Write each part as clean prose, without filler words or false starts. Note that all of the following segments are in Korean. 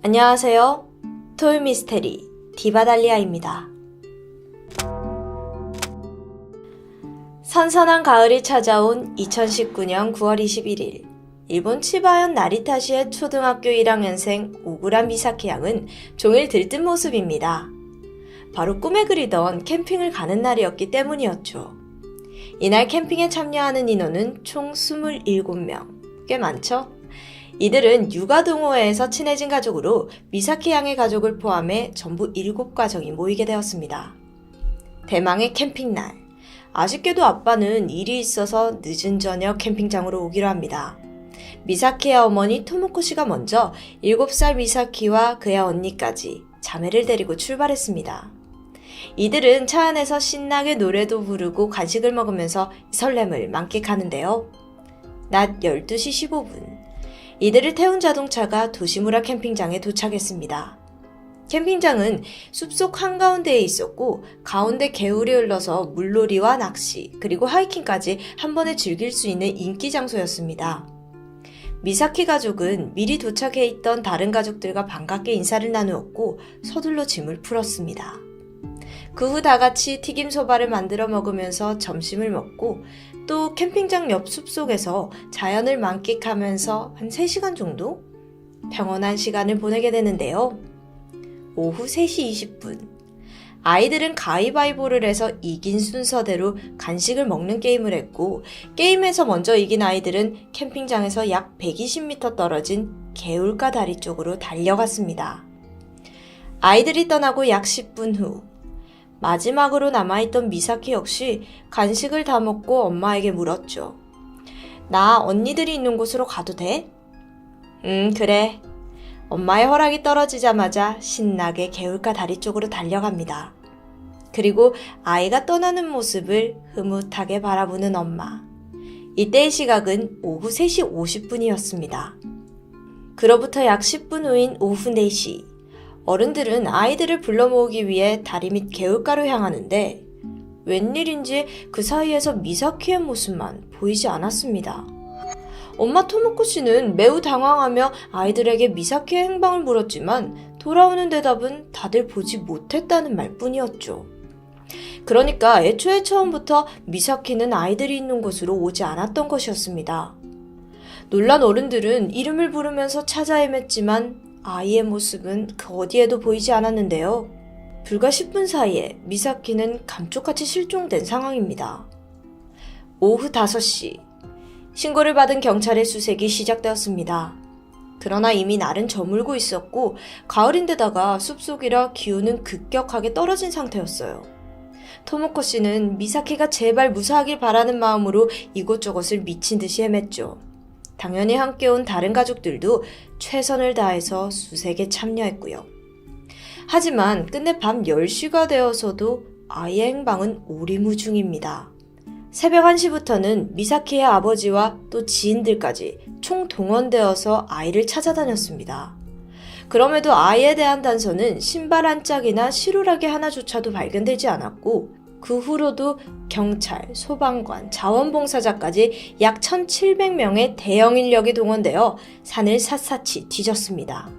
안녕하세요. 토요 미스테리 디바달리아입니다. 선선한 가을이 찾아온 2019년 9월 21일 일본 치바현 나리타시의 초등학교 1학년생 오구라 미사키 양은 종일 들뜬 모습입니다. 바로 꿈에 그리던 캠핑을 가는 날이었기 때문이었죠. 이날 캠핑에 참여하는 인원은 총 27명. 꽤 많죠? 이들은 육아 동호회에서 친해진 가족으로 미사키 양의 가족을 포함해 전부 7가정이 모이게 되었습니다. 대망의 캠핑날. 아쉽게도 아빠는 일이 있어서 늦은 저녁 캠핑장으로 오기로 합니다. 미사키의 어머니 토모코 씨가 먼저 7살 미사키와 그의 언니까지 자매를 데리고 출발했습니다. 이들은 차 안에서 신나게 노래도 부르고 간식을 먹으면서 설렘을 만끽하는데요. 낮 12시 15분. 이들을 태운 자동차가 도시무라 캠핑장에 도착했습니다. 캠핑장은 숲속 한가운데에 있었고 가운데 개울이 흘러서 물놀이와 낚시 그리고 하이킹까지 한 번에 즐길 수 있는 인기 장소였습니다. 미사키 가족은 미리 도착해 있던 다른 가족들과 반갑게 인사를 나누었고 서둘러 짐을 풀었습니다. 그 후 다같이 튀김소바를 만들어 먹으면서 점심을 먹고 또 캠핑장 옆 숲속에서 자연을 만끽하면서 한 3시간 정도 평온한 시간을 보내게 되는데요. 오후 3시 20분 아이들은 가위바위보를 해서 이긴 순서대로 간식을 먹는 게임을 했고 게임에서 먼저 이긴 아이들은 캠핑장에서 약 120m 떨어진 개울가 다리 쪽으로 달려갔습니다. 아이들이 떠나고 약 10분 후 마지막으로 남아있던 미사키 역시 간식을 다 먹고 엄마에게 물었죠. 나 언니들이 있는 곳으로 가도 돼? 그래. 엄마의 허락이 떨어지자마자 신나게 개울가 다리 쪽으로 달려갑니다. 그리고 아이가 떠나는 모습을 흐뭇하게 바라보는 엄마. 이때의 시각은 오후 3시 50분이었습니다. 그로부터 약 10분 후인 오후 4시. 어른들은 아이들을 불러 모으기 위해 다리 밑 개울가로 향하는데 웬일인지 그 사이에서 미사키의 모습만 보이지 않았습니다. 엄마 토모코 씨는 매우 당황하며 아이들에게 미사키의 행방을 물었지만 돌아오는 대답은 다들 보지 못했다는 말뿐이었죠. 그러니까 애초에 처음부터 미사키는 아이들이 있는 곳으로 오지 않았던 것이었습니다. 놀란 어른들은 이름을 부르면서 찾아 헤맸지만 아이의 모습은 그 어디에도 보이지 않았는데요. 불과 10분 사이에 미사키는 감쪽같이 실종된 상황입니다. 오후 5시 신고를 받은 경찰의 수색이 시작되었습니다. 그러나 이미 날은 저물고 있었고 가을인데다가 숲속이라 기온은 급격하게 떨어진 상태였어요. 토모코 씨는 미사키가 제발 무사하길 바라는 마음으로 이곳저곳을 미친 듯이 헤맸죠. 당연히 함께 온 다른 가족들도 최선을 다해서 수색에 참여했고요. 하지만 끝내 밤 10시가 되어서도 아이의 행방은 오리무중입니다. 새벽 1시부터는 미사키의 아버지와 또 지인들까지 총동원되어서 아이를 찾아다녔습니다. 그럼에도 아이에 대한 단서는 신발 한 짝이나 시루라기 하나조차도 발견되지 않았고 그 후로도 경찰, 소방관, 자원봉사자까지 약 1,700명의 대형 인력이 동원되어 산을 샅샅이 뒤졌습니다.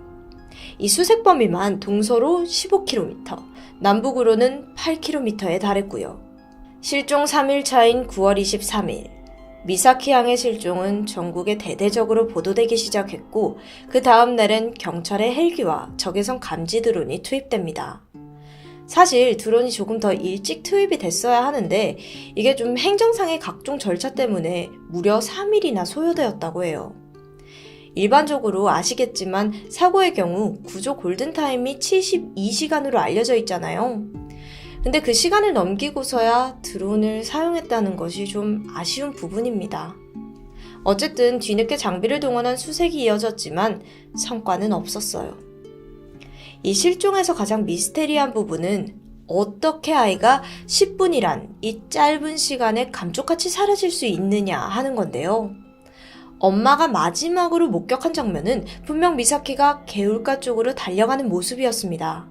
이 수색 범위만 동서로 15km, 남북으로는 8km에 달했고요. 실종 3일 차인 9월 23일, 미사키 양의 실종은 전국에 대대적으로 보도되기 시작했고 그 다음 날은 경찰의 헬기와 적외선 감지 드론이 투입됩니다. 사실 드론이 조금 더 일찍 투입이 됐어야 하는데 이게 좀 행정상의 각종 절차 때문에 무려 3일이나 소요되었다고 해요. 일반적으로 아시겠지만 사고의 경우 구조 골든타임이 72시간으로 알려져 있잖아요. 근데 그 시간을 넘기고서야 드론을 사용했다는 것이 좀 아쉬운 부분입니다. 어쨌든 뒤늦게 장비를 동원한 수색이 이어졌지만 성과는 없었어요. 이 실종에서 가장 미스테리한 부분은 어떻게 아이가 10분이란 이 짧은 시간에 감쪽같이 사라질 수 있느냐 하는 건데요. 엄마가 마지막으로 목격한 장면은 분명 미사키가 개울가 쪽으로 달려가는 모습이었습니다.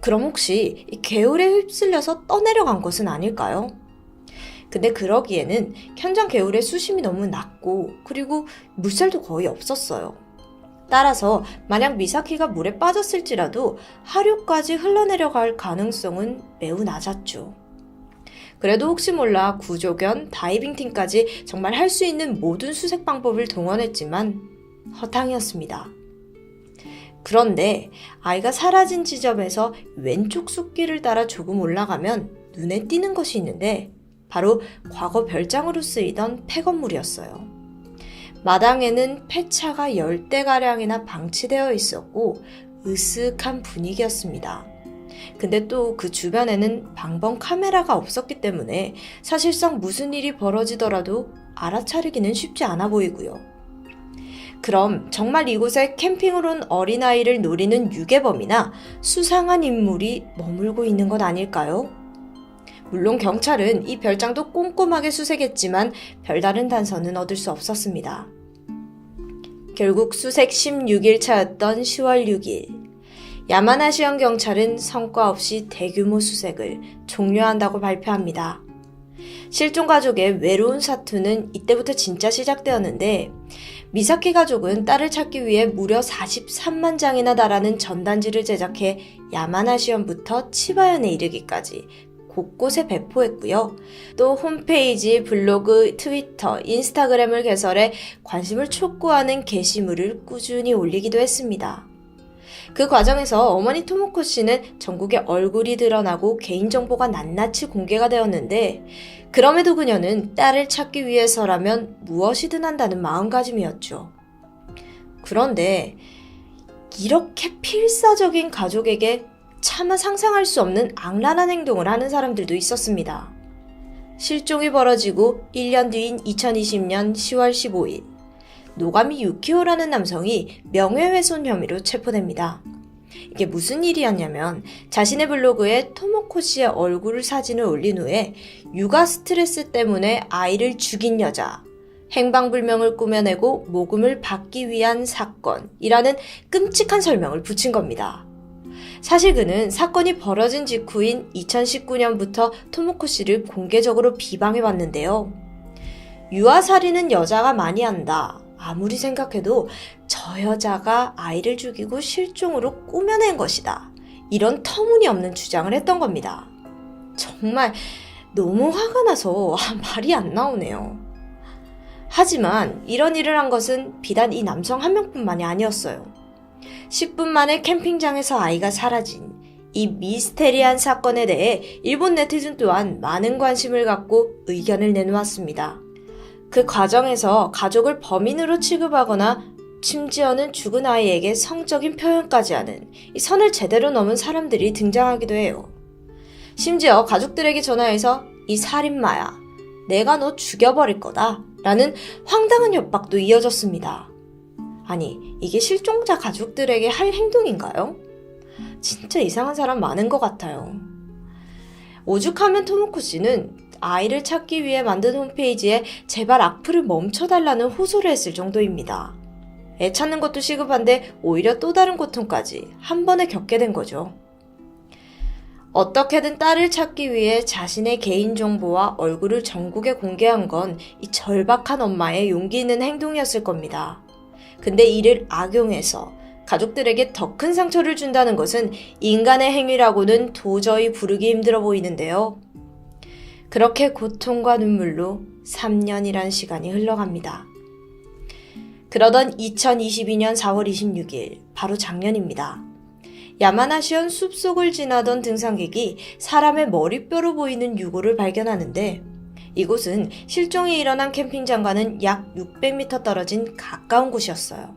그럼 혹시 이 개울에 휩쓸려서 떠내려간 것은 아닐까요? 근데 그러기에는 현장 개울의 수심이 너무 낮고 그리고 물살도 거의 없었어요. 따라서 만약 미사키가 물에 빠졌을지라도 하류까지 흘러내려갈 가능성은 매우 낮았죠. 그래도 혹시 몰라 구조견, 다이빙팀까지 정말 할 수 있는 모든 수색 방법을 동원했지만 허탕이었습니다. 그런데 아이가 사라진 지점에서 왼쪽 숲길을 따라 조금 올라가면 눈에 띄는 것이 있는데 바로 과거 별장으로 쓰이던 폐건물이었어요. 마당에는 폐차가 10대가량이나 방치되어 있었고 으슥한 분위기였습니다. 근데 또 그 주변에는 방범 카메라가 없었기 때문에 사실상 무슨 일이 벌어지더라도 알아차리기는 쉽지 않아 보이고요. 그럼 정말 이곳에 캠핑을 온 어린아이를 노리는 유괴범이나 수상한 인물이 머물고 있는 것 아닐까요? 물론 경찰은 이 별장도 꼼꼼하게 수색했지만 별다른 단서는 얻을 수 없었습니다. 결국 수색 16일 차였던 10월 6일 야마나시현 경찰은 성과 없이 대규모 수색을 종료한다고 발표합니다. 실종 가족의 외로운 사투는 이때부터 진짜 시작되었는데 미사키 가족은 딸을 찾기 위해 무려 43만 장이나 달하는 전단지를 제작해 야마나시현부터 치바현에 이르기까지 곳곳에 배포했고요. 또 홈페이지, 블로그, 트위터, 인스타그램을 개설해 관심을 촉구하는 게시물을 꾸준히 올리기도 했습니다. 그 과정에서 어머니 토모코 씨는 전국에 얼굴이 드러나고 개인정보가 낱낱이 공개가 되었는데 그럼에도 그녀는 딸을 찾기 위해서라면 무엇이든 한다는 마음가짐이었죠. 그런데 이렇게 필사적인 가족에게 차마 상상할 수 없는 악랄한 행동을 하는 사람들도 있었습니다. 실종이 벌어지고 1년 뒤인 2020년 10월 15일 노가미 유키오라는 남성이 명예훼손 혐의로 체포됩니다. 이게 무슨 일이었냐면 자신의 블로그에 토모코 씨의 얼굴 사진을 올린 후에 육아 스트레스 때문에 아이를 죽인 여자, 행방불명을 꾸며내고 모금을 받기 위한 사건이라는 끔찍한 설명을 붙인 겁니다. 사실 그는 사건이 벌어진 직후인 2019년부터 토모코 씨를 공개적으로 비방해왔는데요. 유아살인은 여자가 많이 한다. 아무리 생각해도 저 여자가 아이를 죽이고 실종으로 꾸며낸 것이다. 이런 터무니없는 주장을 했던 겁니다. 정말 너무 화가 나서 말이 안 나오네요. 하지만 이런 일을 한 것은 비단 이 남성 한 명뿐만이 아니었어요. 10분 만에 캠핑장에서 아이가 사라진 이 미스테리한 사건에 대해 일본 네티즌 또한 많은 관심을 갖고 의견을 내놓았습니다. 그 과정에서 가족을 범인으로 취급하거나 심지어는 죽은 아이에게 성적인 표현까지 하는 이 선을 제대로 넘은 사람들이 등장하기도 해요. 심지어 가족들에게 전화해서 이 살인마야, 내가 너 죽여버릴 거다 라는 황당한 협박도 이어졌습니다. 아니, 이게 실종자 가족들에게 할 행동인가요? 진짜 이상한 사람 많은 것 같아요. 오죽하면 토모코 씨는 아이를 찾기 위해 만든 홈페이지에 제발 악플을 멈춰달라는 호소를 했을 정도입니다. 애 찾는 것도 시급한데 오히려 또 다른 고통까지 한 번에 겪게 된 거죠. 어떻게든 딸을 찾기 위해 자신의 개인정보와 얼굴을 전국에 공개한 건 이 절박한 엄마의 용기 있는 행동이었을 겁니다. 근데 이를 악용해서 가족들에게 더 큰 상처를 준다는 것은 인간의 행위라고는 도저히 부르기 힘들어 보이는데요. 그렇게 고통과 눈물로 3년이란 시간이 흘러갑니다. 그러던 2022년 4월 26일, 바로 작년입니다. 야마나시현 숲속을 지나던 등산객이 사람의 머리뼈로 보이는 유골을 발견하는데 이곳은 실종이 일어난 캠핑장과는 약 600m 떨어진 가까운 곳이었어요.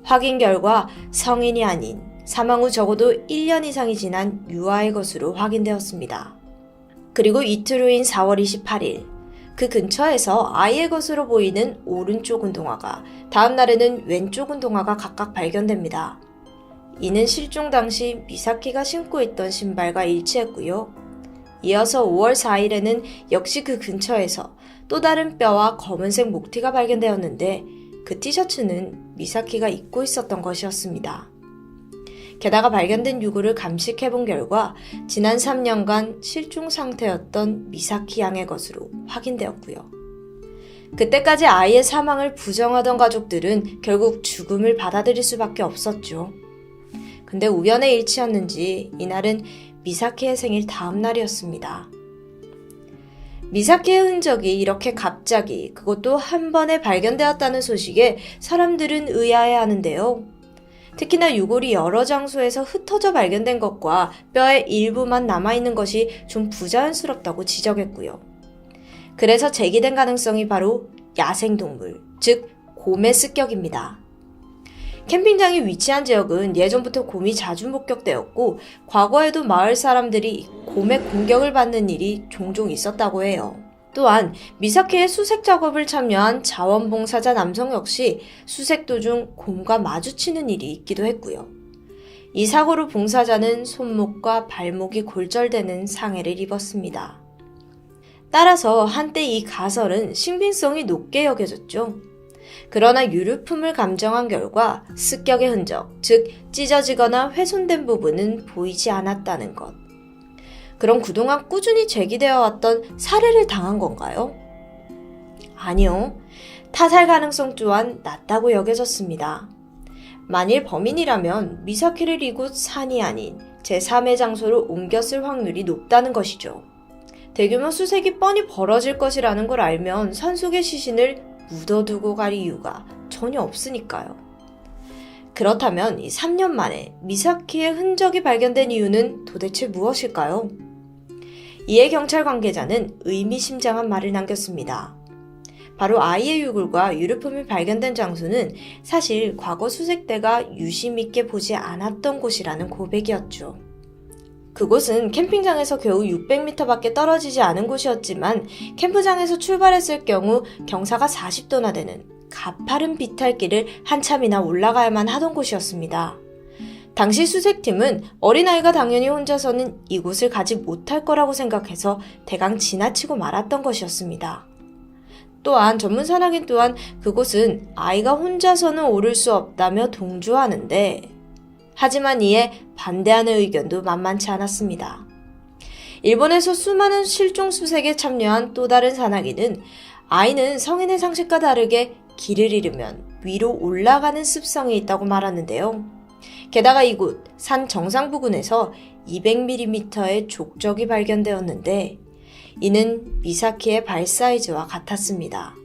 확인 결과 성인이 아닌 사망 후 적어도 1년 이상이 지난 유아의 것으로 확인되었습니다. 그리고 이틀 후인 4월 28일, 그 근처에서 아이의 것으로 보이는 오른쪽 운동화가, 다음 날에는 왼쪽 운동화가 각각 발견됩니다. 이는 실종 당시 미사키가 신고 있던 신발과 일치했고요. 이어서 5월 4일에는 역시 그 근처에서 또 다른 뼈와 검은색 목티가 발견되었는데 그 티셔츠는 미사키가 입고 있었던 것이었습니다. 게다가 발견된 유골을 감식해본 결과 지난 3년간 실종 상태였던 미사키 양의 것으로 확인되었고요. 그때까지 아이의 사망을 부정하던 가족들은 결국 죽음을 받아들일 수밖에 없었죠. 근데 우연의 일치였는지 이날은 미사키의 생일 다음 날이었습니다. 미사키의 흔적이 이렇게 갑자기 그것도 한 번에 발견되었다는 소식에 사람들은 의아해하는데요. 특히나 유골이 여러 장소에서 흩어져 발견된 것과 뼈의 일부만 남아있는 것이 좀 부자연스럽다고 지적했고요. 그래서 제기된 가능성이 바로 야생동물, 즉 곰의 습격입니다. 캠핑장이 위치한 지역은 예전부터 곰이 자주 목격되었고 과거에도 마을 사람들이 곰의 공격을 받는 일이 종종 있었다고 해요. 또한 미사키의 수색 작업을 참여한 자원봉사자 남성 역시 수색 도중 곰과 마주치는 일이 있기도 했고요. 이 사고로 봉사자는 손목과 발목이 골절되는 상해를 입었습니다. 따라서 한때 이 가설은 신빙성이 높게 여겨졌죠. 그러나 유류품을 감정한 결과 습격의 흔적, 즉 찢어지거나 훼손된 부분은 보이지 않았다는 것. 그럼 그동안 꾸준히 제기되어 왔던 살해를 당한 건가요? 아니요. 타살 가능성 또한 낮다고 여겨졌습니다. 만일 범인이라면 미사키를 이곳 산이 아닌 제3의 장소로 옮겼을 확률이 높다는 것이죠. 대규모 수색이 뻔히 벌어질 것이라는 걸 알면 산속의 시신을 묻어두고 갈 이유가 전혀 없으니까요. 그렇다면 이 3년 만에 미사키의 흔적이 발견된 이유는 도대체 무엇일까요? 이에 경찰 관계자는 의미심장한 말을 남겼습니다. 바로 아이의 유골과 유류품이 발견된 장소는 사실 과거 수색대가 유심 있게 보지 않았던 곳이라는 고백이었죠. 그곳은 캠핑장에서 겨우 600m밖에 떨어지지 않은 곳이었지만 캠프장에서 출발했을 경우 경사가 40도나 되는 가파른 비탈길을 한참이나 올라가야만 하던 곳이었습니다. 당시 수색팀은 어린아이가 당연히 혼자서는 이곳을 가지 못할 거라고 생각해서 대강 지나치고 말았던 것이었습니다. 또한 전문 산악인 또한 그곳은 아이가 혼자서는 오를 수 없다며 동조하는데 하지만 이에 반대하는 의견도 만만치 않았습니다. 일본에서 수많은 실종 수색에 참여한 또 다른 산악인은 아이는 성인의 상식과 다르게 길을 잃으면 위로 올라가는 습성이 있다고 말하는데요. 게다가 이곳 산 정상 부근에서 200mm의 족적이 발견되었는데 이는 미사키의 발 사이즈와 같았습니다.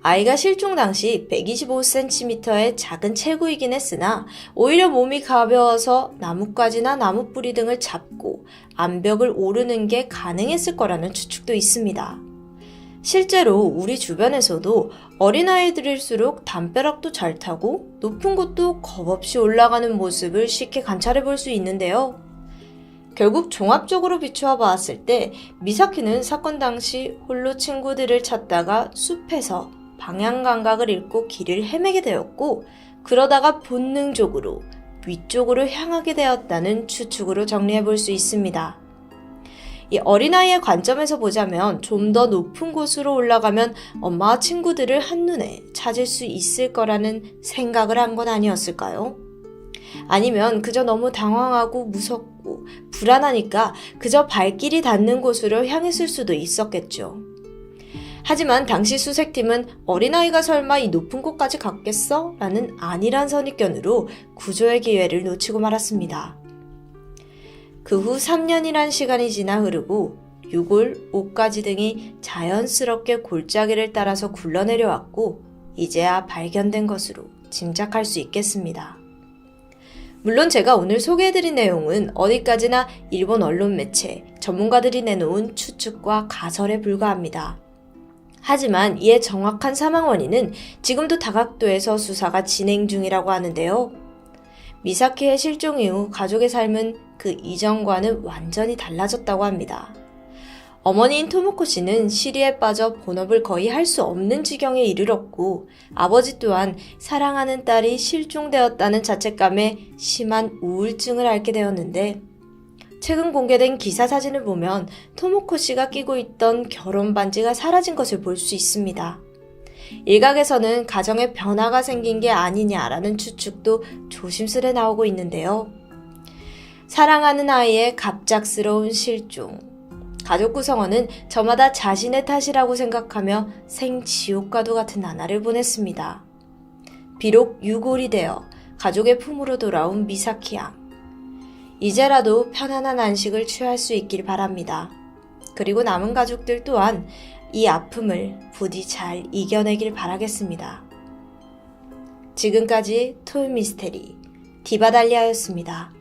아이가 실종 당시 125cm의 작은 체구이긴 했으나 오히려 몸이 가벼워서 나뭇가지나 나뭇뿌리 등을 잡고 암벽을 오르는 게 가능했을 거라는 추측도 있습니다. 실제로 우리 주변에서도 어린아이들일수록 담벼락도 잘 타고 높은 곳도 겁없이 올라가는 모습을 쉽게 관찰해 볼 수 있는데요. 결국 종합적으로 비추어 보았을 때 미사키는 사건 당시 홀로 친구들을 찾다가 숲에서 방향 감각을 잃고 길을 헤매게 되었고 그러다가 본능적으로 위쪽으로 향하게 되었다는 추측으로 정리해 볼 수 있습니다. 이 어린아이의 관점에서 보자면 좀 더 높은 곳으로 올라가면 엄마와 친구들을 한눈에 찾을 수 있을 거라는 생각을 한 건 아니었을까요? 아니면 그저 너무 당황하고 무섭고 불안하니까 그저 발길이 닿는 곳으로 향했을 수도 있었겠죠. 하지만 당시 수색팀은 어린아이가 설마 이 높은 곳까지 갔겠어? 라는 안일한 선입견으로 구조의 기회를 놓치고 말았습니다. 그 후 3년이란 시간이 지나 흐르고 유골, 옷가지 등이 자연스럽게 골짜기를 따라서 굴러내려왔고 이제야 발견된 것으로 짐작할 수 있겠습니다. 물론 제가 오늘 소개해드린 내용은 어디까지나 일본 언론 매체, 전문가들이 내놓은 추측과 가설에 불과합니다. 하지만 이의 정확한 사망 원인은 지금도 다각도에서 수사가 진행 중이라고 하는데요. 미사키의 실종 이후 가족의 삶은 그 이전과는 완전히 달라졌다고 합니다. 어머니인 토모코 씨는 시리에 빠져 본업을 거의 할 수 없는 지경에 이르렀고 아버지 또한 사랑하는 딸이 실종되었다는 자책감에 심한 우울증을 앓게 되었는데 최근 공개된 기사 사진을 보면 토모코 씨가 끼고 있던 결혼 반지가 사라진 것을 볼 수 있습니다. 일각에서는 가정에 변화가 생긴 게 아니냐라는 추측도 조심스레 나오고 있는데요. 사랑하는 아이의 갑작스러운 실종. 가족 구성원은 저마다 자신의 탓이라고 생각하며 생지옥과도 같은 나날을 보냈습니다. 비록 유골이 되어 가족의 품으로 돌아온 미사키 양. 이제라도 편안한 안식을 취할 수 있길 바랍니다. 그리고 남은 가족들 또한 이 아픔을 부디 잘 이겨내길 바라겠습니다. 지금까지 토요미스테리 디바달리아였습니다.